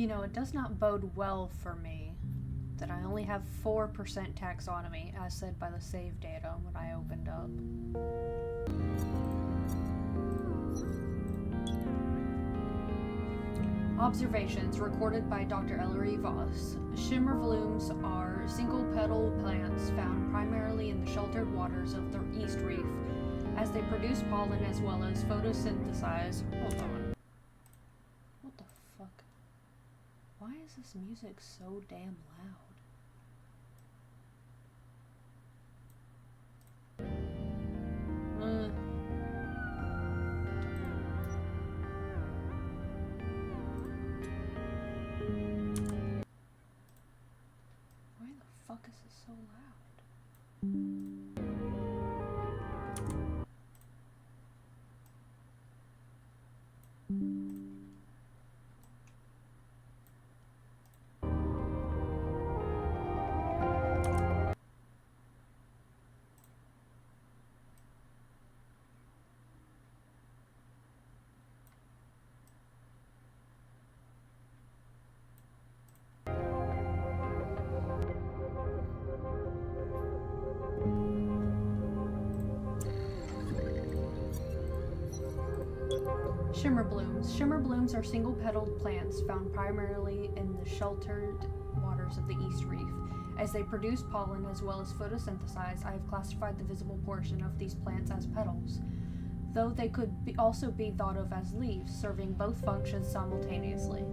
You know, it does not bode well for me that I only have 4% taxonomy, as said by the save data when I opened up. Observations recorded by Dr. Ellery Voss. Shimmer blooms are single-petaled plants found primarily in the sheltered waters of the East Reef, as they produce pollen as well as photosynthesize. Hold on. What the fuck? Why is this music so damn loud? Why the fuck is this so loud? Shimmer blooms. Shimmer blooms are single-petaled plants found primarily in the sheltered waters of the East Reef. As they produce pollen as well as photosynthesize, I have classified the visible portion of these plants as petals, though they could also be thought of as leaves, serving both functions simultaneously.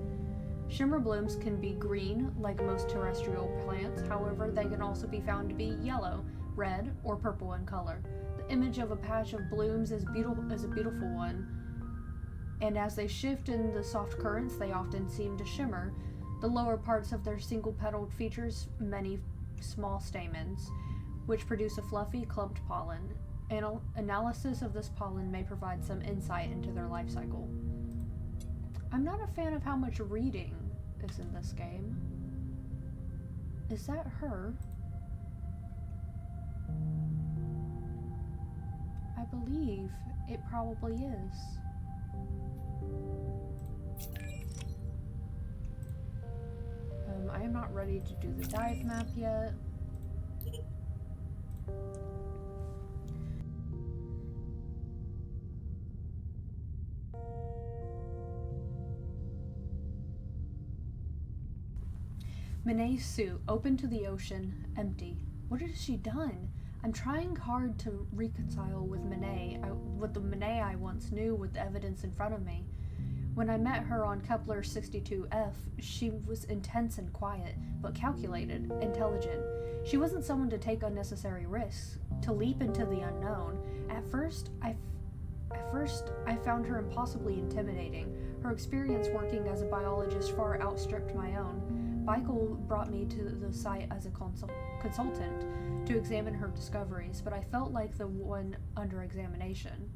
Shimmer blooms can be green, like most terrestrial plants. However, they can also be found to be yellow, red, or purple in color. The image of a patch of blooms is a beautiful one, and as they shift in the soft currents, they often seem to shimmer. The lower parts of their single-petaled features many small stamens, which produce a fluffy, clumped pollen. Analysis of this pollen may provide some insight into their life cycle. I'm not a fan of how much reading is in this game. Is that her? I believe it probably is. I am not ready to do the dive map yet. Minet's suit, open to the ocean, empty. What has she done? I'm trying hard to reconcile with with the Minet I once knew with the evidence in front of me. When I met her on Kepler 62F, she was intense and quiet, but calculated, intelligent. She wasn't someone to take unnecessary risks, to leap into the unknown. At first, I found her impossibly intimidating. Her experience working as a biologist far outstripped my own. Michael brought me to the site as a consultant to examine her discoveries, but I felt like the one under examination.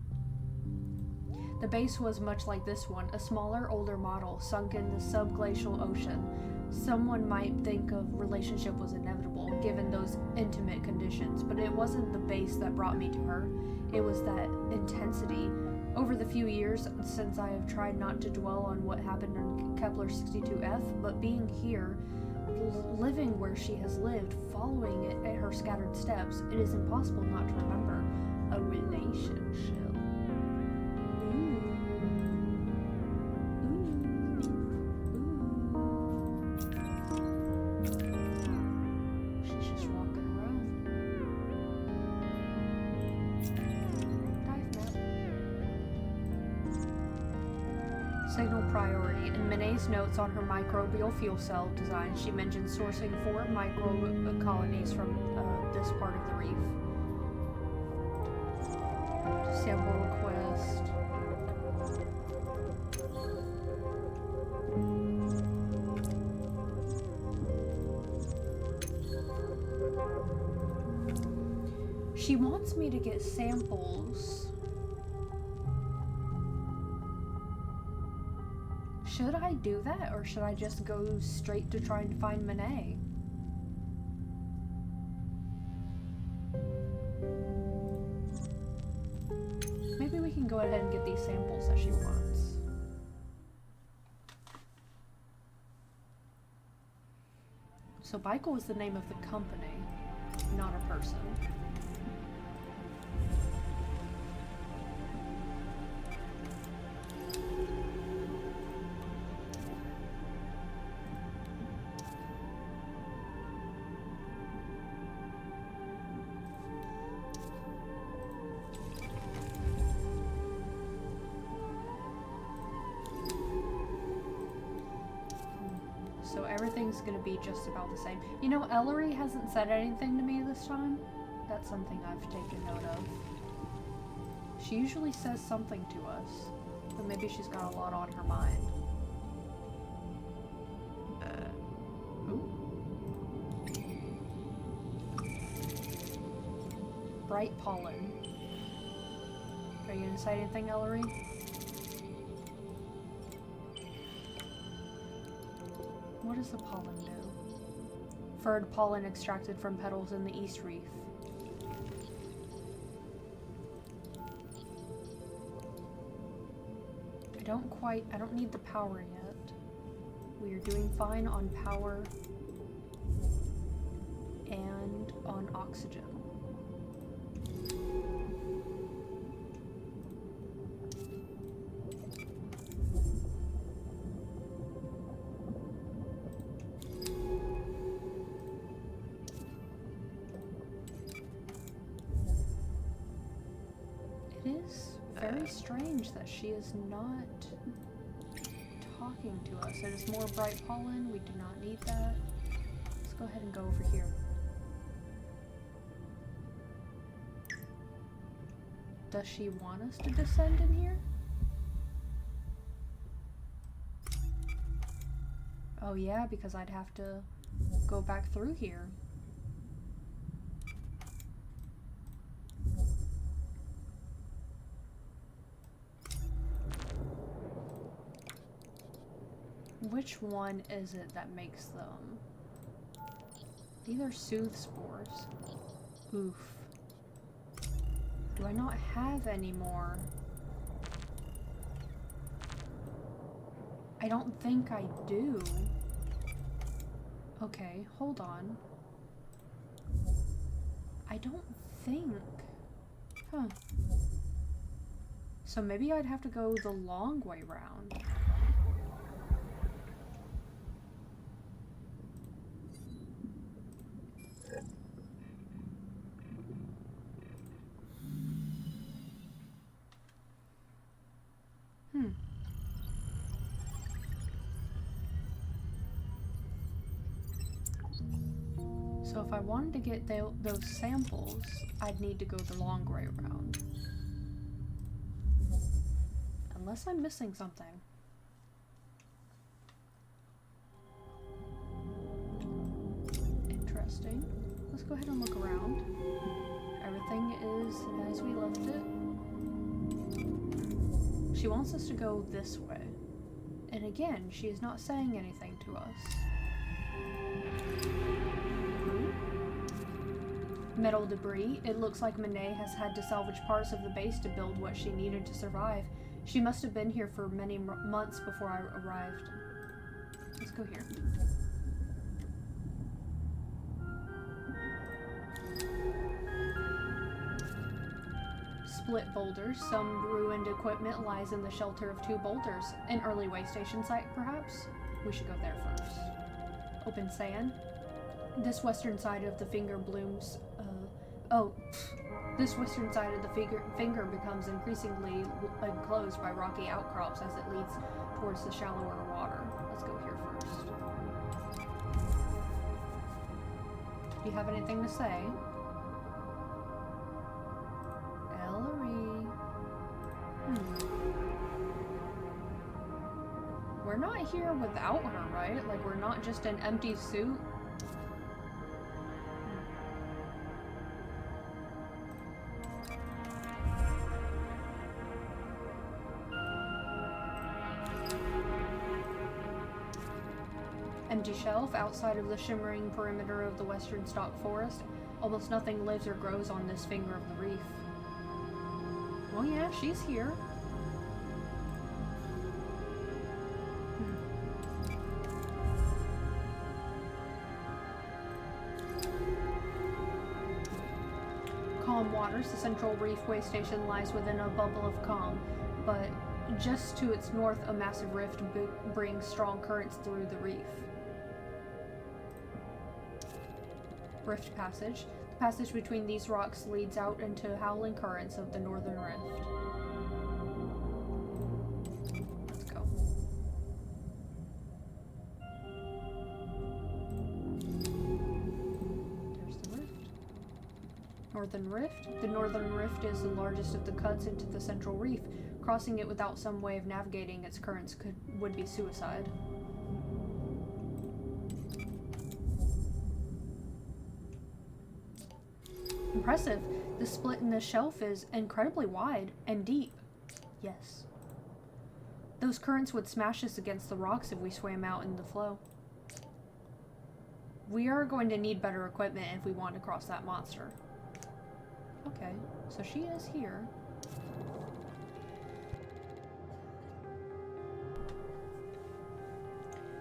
The base was much like this one, a smaller, older model sunk in the subglacial ocean. Someone might think a relationship was inevitable, given those intimate conditions, but it wasn't the base that brought me to her. It was that intensity. Over the few years since I have tried not to dwell on what happened in Kepler 62F, but being here, living where she has lived, following it at her scattered steps, it is impossible not to remember a relationship. Signal priority. In Minet's notes on her microbial fuel cell design, she mentioned sourcing 4 microbe colonies from this part of the reef. Sample request. She wants me to get samples. Should I do that, or should I just go straight to trying to find Minet? Maybe we can go ahead and get these samples that she wants. So Michael is the name of the company, not a person. So everything's gonna be just about the same. You know, Ellery hasn't said anything to me this time. That's something I've taken note of. She usually says something to us, but maybe she's got a lot on her mind. Ooh. Bright pollen. Are you gonna say anything, Ellery? What does the pollen do? Furred pollen extracted from petals in the east reef. I don't need the power yet. We are doing fine on power and on oxygen. It is very strange that she is not talking to us. It is more bright pollen. We do not need that. Let's go ahead and go over here. Does she want us to descend in here? Oh yeah, because I'd have to go back through here. Which one is it that makes them? These are soothe spores. Oof. Do I not have any more? I don't think I do. Okay, hold on. I don't think. Huh. So maybe I'd have to go the long way round. So if I wanted to get those samples, I'd need to go the long way around. Unless I'm missing something. Interesting. Let's go ahead and look around. Everything is as we left it. She wants us to go this way. And again, she is not saying anything to us. Metal debris. It looks like Monet has had to salvage parts of the base to build what she needed to survive. She must have been here for many months before I arrived. Let's go here. Split boulders. Some ruined equipment lies in the shelter of two boulders. An early way station site, perhaps? We should go there first. Open sand. This western side of the finger blooms. This western side of the finger becomes increasingly enclosed by rocky outcrops as it leads towards the shallower water. Let's go here first. Do you have anything to say? Ellery. We're not here without her, right? Like, we're not just an empty suit. Empty shelf outside of the shimmering perimeter of the western stalk forest. Almost nothing lives or grows on this finger of the reef. Well, yeah, she's here. waters, the Central Reefway Station lies within a bubble of calm, but just to its north, a massive rift brings strong currents through the reef. Rift Passage. The passage between these rocks leads out into howling currents of the Northern Rift. Let's go. There's the rift. Northern Rift. The Northern Rift is the largest of the cuts into the Central Reef. Crossing it without some way of navigating its currents would be suicide. Impressive. The split in the shelf is incredibly wide and deep. Yes. Those currents would smash us against the rocks if we swam out in the flow. We are going to need better equipment if we want to cross that monster. Okay, so she is here.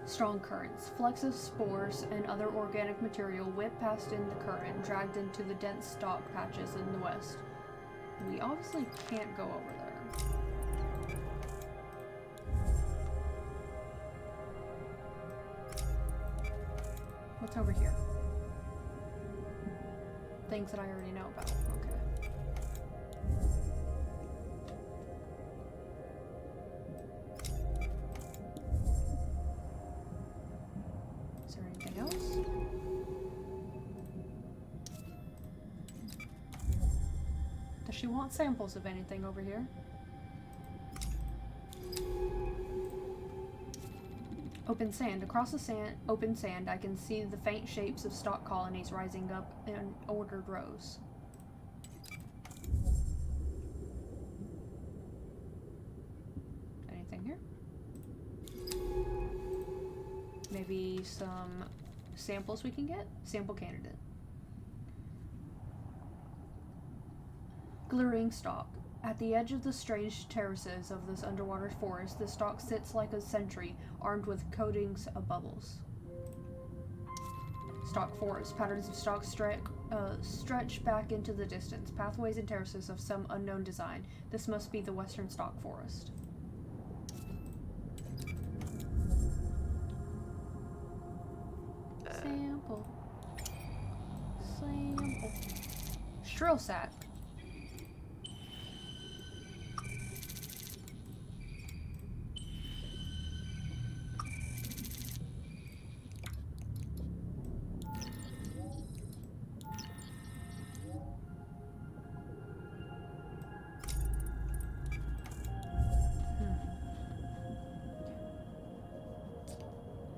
Strong currents. Flexus spores and other organic material whip past in the current, dragged into the dense stalk patches in the west. We obviously can't go over there. What's over here? Things that I already know about. Okay. Does she want samples of anything over here? Open sand. Across the open sand, I can see the faint shapes of stalk colonies rising up in ordered rows. Anything here? Maybe some samples we can get? Sample candidate. Glittering stalk. At the edge of the strange terraces of this underwater forest, the stalk sits like a sentry, armed with coatings of bubbles. Stalk forest. Patterns of stalks stretch back into the distance. Pathways and terraces of some unknown design. This must be the western stalk forest. Sample. Sample. Shrill sack.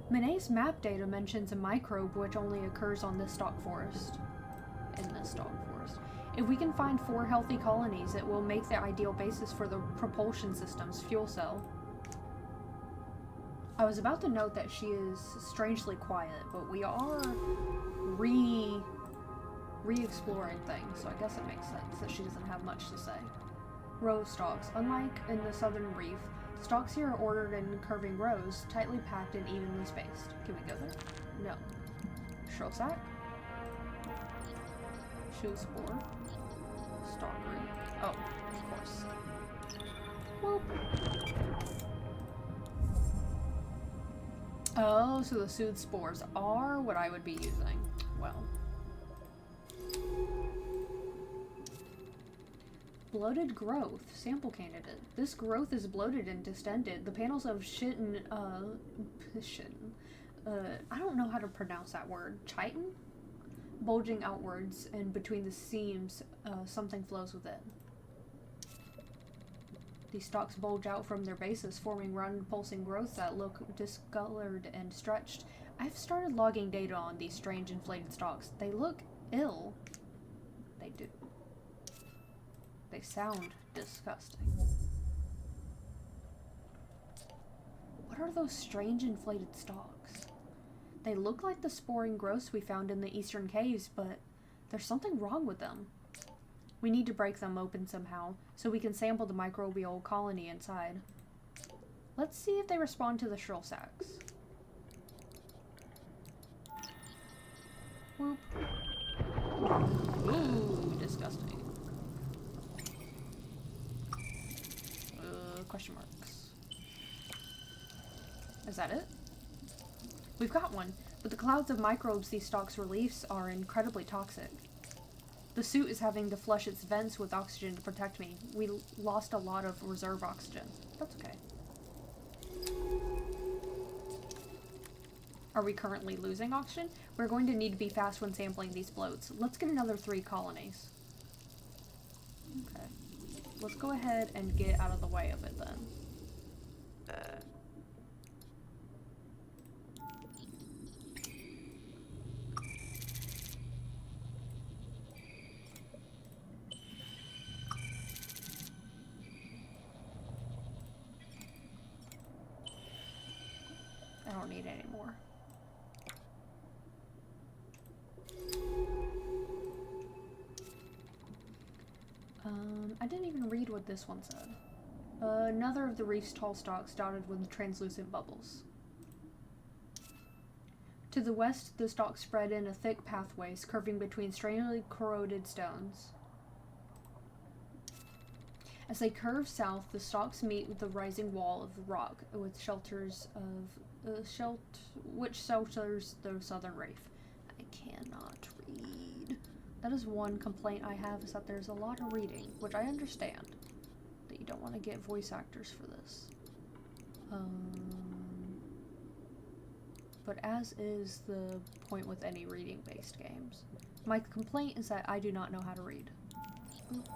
Manet's map data mentions a microbe which only occurs on this stalk forest. If we can find 4 healthy colonies, it will make the ideal basis for the propulsion system's fuel cell. I was about to note that she is strangely quiet, but we are re-exploring things, so I guess it makes sense that she doesn't have much to say. Row stalks. Unlike in the southern reef, stalks here are ordered in curving rows, tightly packed and evenly spaced. Can we go there? No. Shrill sack. Shoe spore. Stalk root. Oh, of course. Whoop. Oh, so the soothe spores are what I would be using. Well. Bloated growth. Sample candidate. This growth is bloated and distended. The panels of I don't know how to pronounce that word. Chitin? Bulging outwards, and between the seams, something flows within. These stalks bulge out from their bases, forming round, pulsing growths that look discolored and stretched. I've started logging data on these strange inflated stalks. They look ill. They do. They sound disgusting. What are those strange inflated stalks? They look like the sporing growths we found in the eastern caves, but there's something wrong with them. We need to break them open somehow, so we can sample the microbial colony inside. Let's see if they respond to the shrill sacks. Whoop. Ooh, disgusting. Question marks. Is that it? We've got one, but the clouds of microbes these stalks release are incredibly toxic. The suit is having to flush its vents with oxygen to protect me. We lost a lot of reserve oxygen. That's okay. Are we currently losing oxygen? We're going to need to be fast when sampling these bloats. Let's get another 3 colonies. Okay. Let's go ahead and get out of the way of it then. I don't need any more. I didn't even read what this one said. Another of the reef's tall stalks dotted with translucent bubbles. To the west, the stalks spread in a thick pathways, curving between strangely corroded stones. As they curve south, the stalks meet with the rising wall of rock, with shelters of which shelters the southern reef. I cannot read. That is one complaint I have, is that there's a lot of reading, which I understand. That you don't want to get voice actors for this. But as is the point with any reading-based games. My complaint is that I do not know how to read. Oop.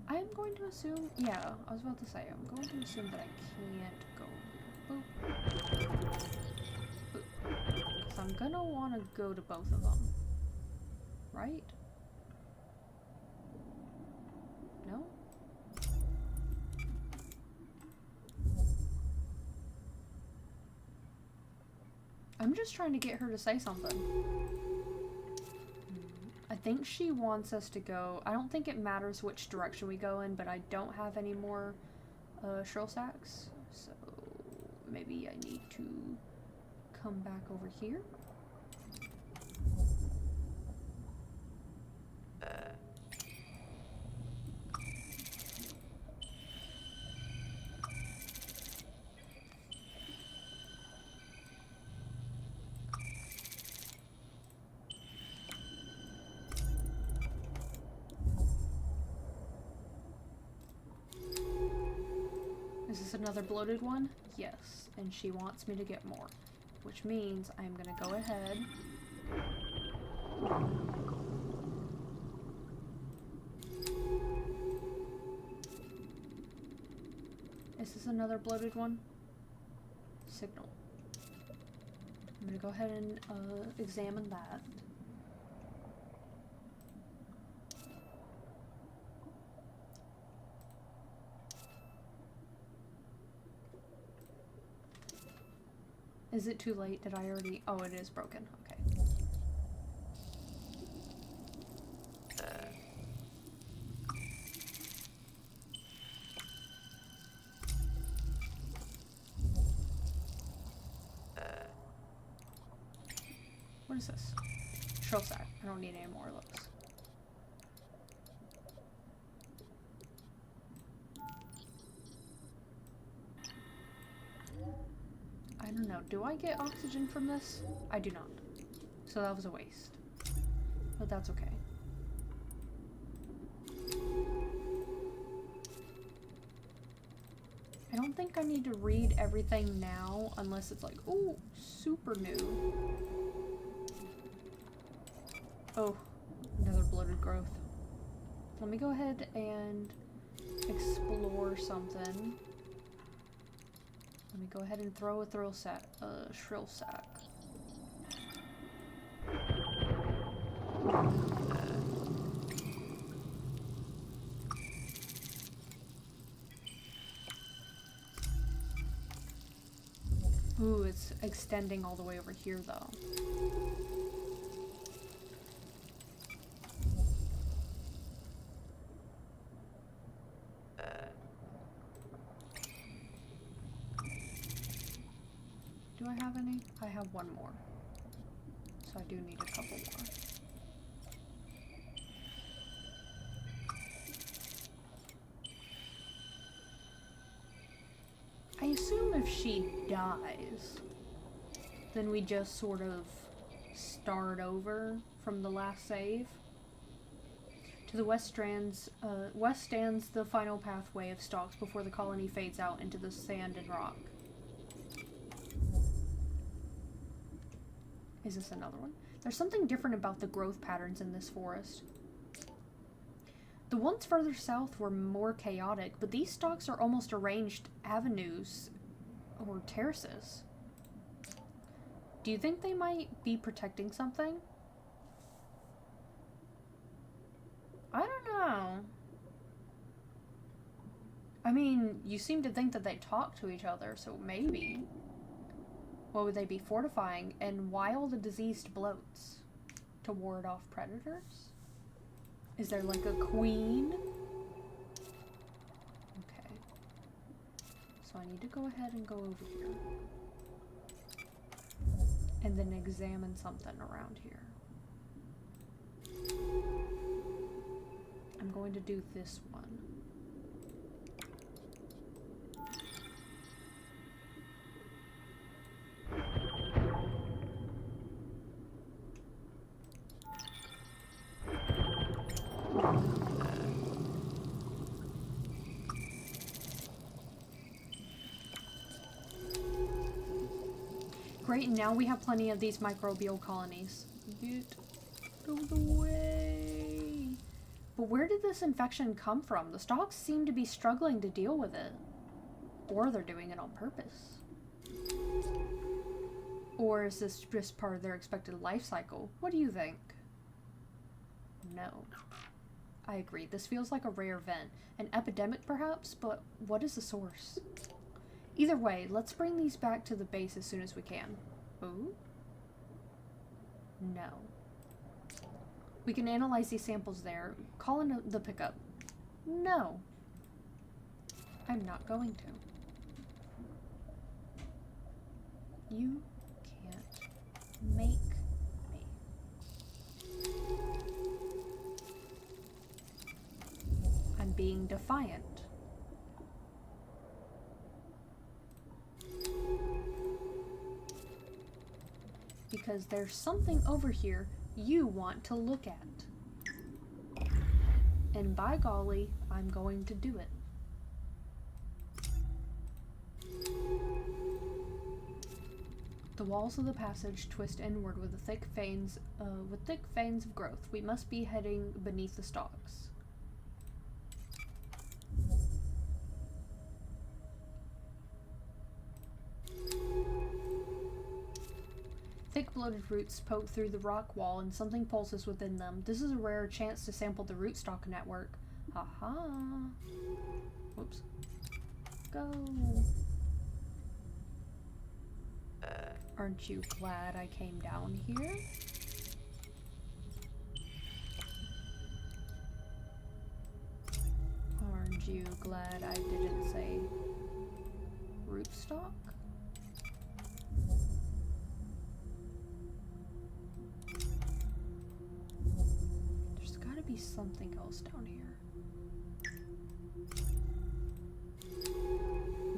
I am going to assume, yeah, I was about to say, I'm going to assume that I can't go here. Boop. Boop. Because I'm gonna want to go to both of them. Right? No? I'm just trying to get her to say something. I think she wants us to go. I don't think it matters which direction we go in, but I don't have any more shrill sacks. So maybe I need to come back over here. Is this another bloated one? Yes, and she wants me to get more, which means I'm gonna go ahead. Is this another bloated one? Signal. I'm gonna go ahead and examine that. Is it too late? Did I already? Oh, it is broken. Okay. What is this? Shrill sack. I don't need any more of those. I don't know. Do I get oxygen from this? I do not. So that was a waste. But that's okay. I don't think I need to read everything now unless it's like, oh, super new. Oh, another bloated growth. Let me go ahead and explore something. Let me go ahead and throw a shrill sack. Ooh, it's extending all the way over here though. Do I have any? I have one more. So I do need a couple more. if she dies? Then we just sort of start over from the last save. To the west stands the final pathway of stalks before the colony fades out into the sand and rock. Is this another one? There's something different about the growth patterns in this forest. The ones further south were more chaotic, but these stalks are almost arranged avenues or terraces. Do you think they might be protecting something? I don't know. I mean, you seem to think that they talk to each other, so maybe. What would they be fortifying? And why all the diseased bloats? To ward off predators? Is there like a queen? Okay. So I need to go ahead and go over here. And then examine something around here. I'm going to do this one. Great, and now we have plenty of these microbial colonies. Get out of the way. But where did this infection come from? The stalks seem to be struggling to deal with it. Or they're doing it on purpose. Or is this just part of their expected life cycle? What do you think? No. I agree. This feels like a rare event. An epidemic, perhaps? But what is the source? Either way, let's bring these back to the base as soon as we can. Ooh? No. We can analyze these samples there. Call in the pickup. No. I'm not going to. You can't make me. I'm being defiant. Because there's something over here you want to look at. And by golly, I'm going to do it. The walls of the passage twist inward with thick veins of growth. We must be heading beneath the stalks. Thick bloated roots poke through the rock wall and something pulses within them. This is a rare chance to sample the rootstock network. Haha. Whoops. Go. Aren't you glad I came down here? Aren't you glad I didn't say rootstock? There's gotta be something else down here.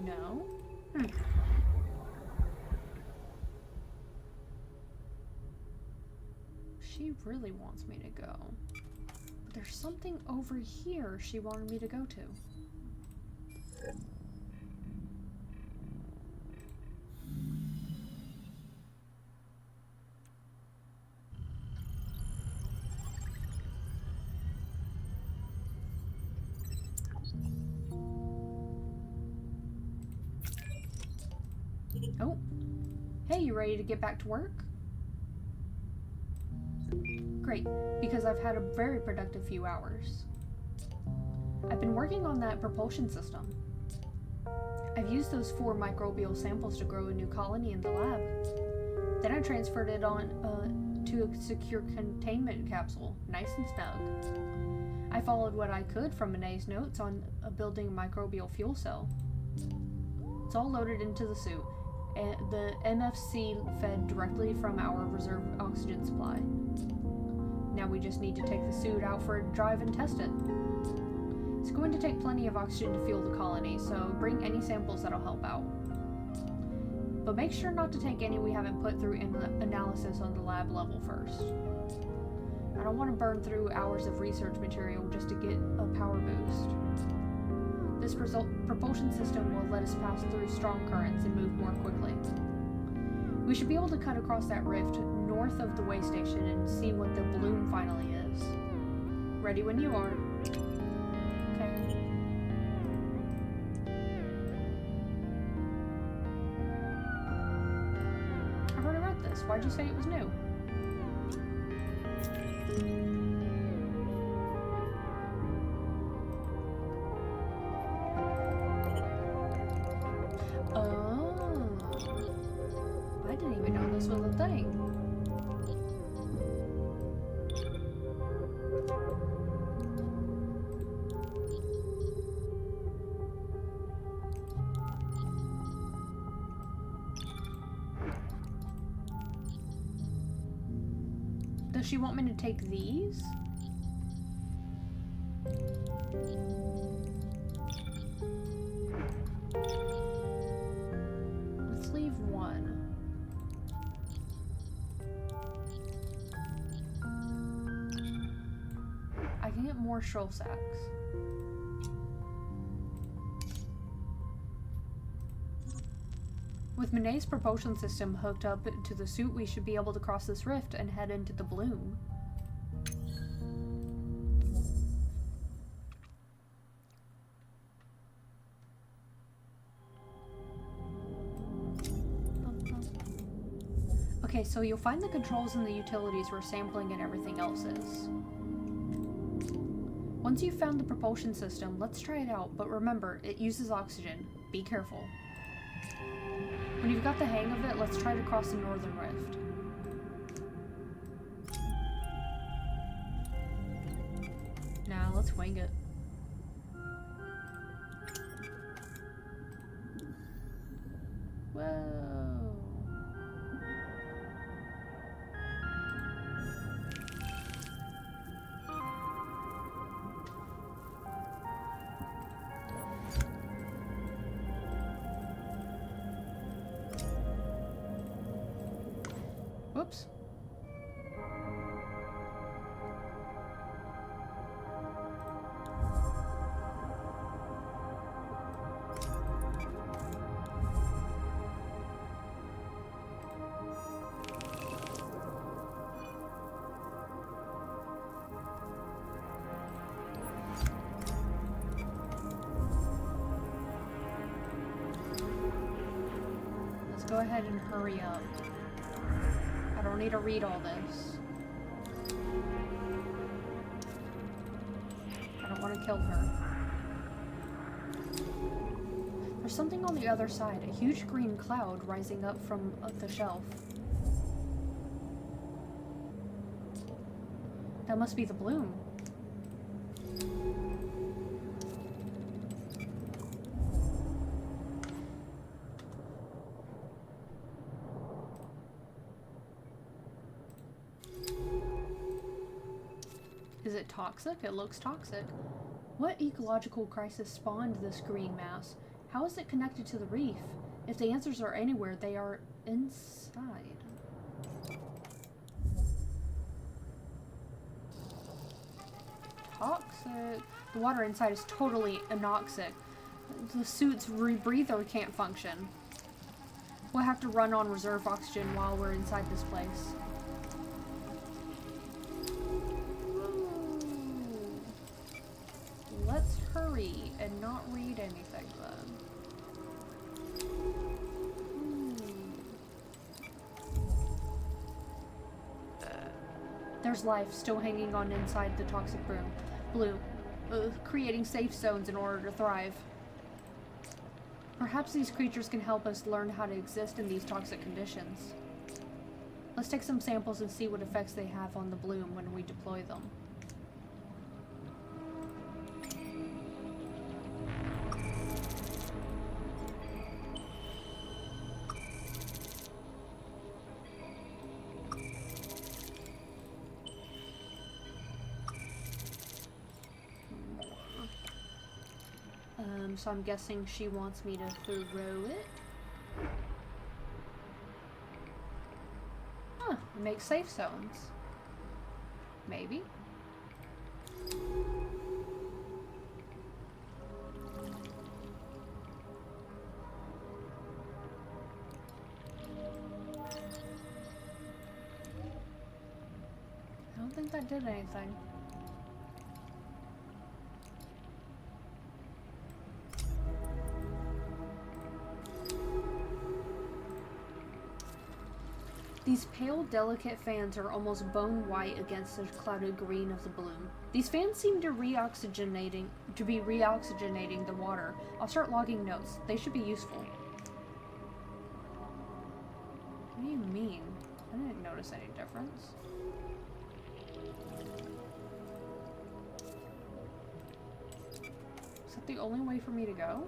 No? She really wants me to go. But there's something over here she wanted me to go to. Oh. Hey, you ready to get back to work? Great, because I've had a very productive few hours. I've been working on that propulsion system. I've used those 4 microbial samples to grow a new colony in the lab. Then I transferred it on to a secure containment capsule, nice and snug. I followed what I could from Moné's notes on building a microbial fuel cell. It's all loaded into the suit, and the MFC fed directly from our reserve oxygen supply. Now we just need to take the suit out for a drive and test it. It's going to take plenty of oxygen to fuel the colony, so bring any samples that'll help out. But make sure not to take any we haven't put through analysis on the lab level first. I don't want to burn through hours of research material just to get a power boost. This propulsion system will let us pass through strong currents and move more quickly. We should be able to cut across that rift north of the way station and see what the bloom finally is. Ready when you are. Okay. I've already read this. Why'd you say it was new? Does she want me to take these? Let's leave one. I can get more shell sacks. With Manet's propulsion system hooked up to the suit, we should be able to cross this rift and head into the bloom. Okay, so you'll find the controls and the utilities where sampling and everything else is. Once you've found the propulsion system, let's try it out, but remember, it uses oxygen. Be careful. When you've got the hang of it, let's try to cross the northern rift. Nah, let's wing it. Whoa. Whoops. Let's go ahead and hurry up. I don't need to read all this. I don't want to kill her. There's something on the other side, a huge green cloud rising up from the shelf. That must be the bloom. Is it toxic? It looks toxic. What ecological crisis spawned this green mass? How is it connected to the reef? If the answers are anywhere, they are inside. Toxic. The water inside is totally anoxic. The suit's rebreather can't function. We'll have to run on reserve oxygen while we're inside this place. Let's hurry and not read anything then. There's life still hanging on inside the toxic bloom, creating safe zones in order to thrive. Perhaps these creatures can help us learn how to exist in these toxic conditions. Let's take some samples and see what effects they have on the bloom when we deploy them. So I'm guessing she wants me to throw it. Make safe zones. Maybe? I don't think that did anything. These pale, delicate fans are almost bone white against the clouded green of the bloom. These fans seem to be reoxygenating the water. I'll start logging notes. They should be useful. What do you mean? I didn't notice any difference. Is that the only way for me to go?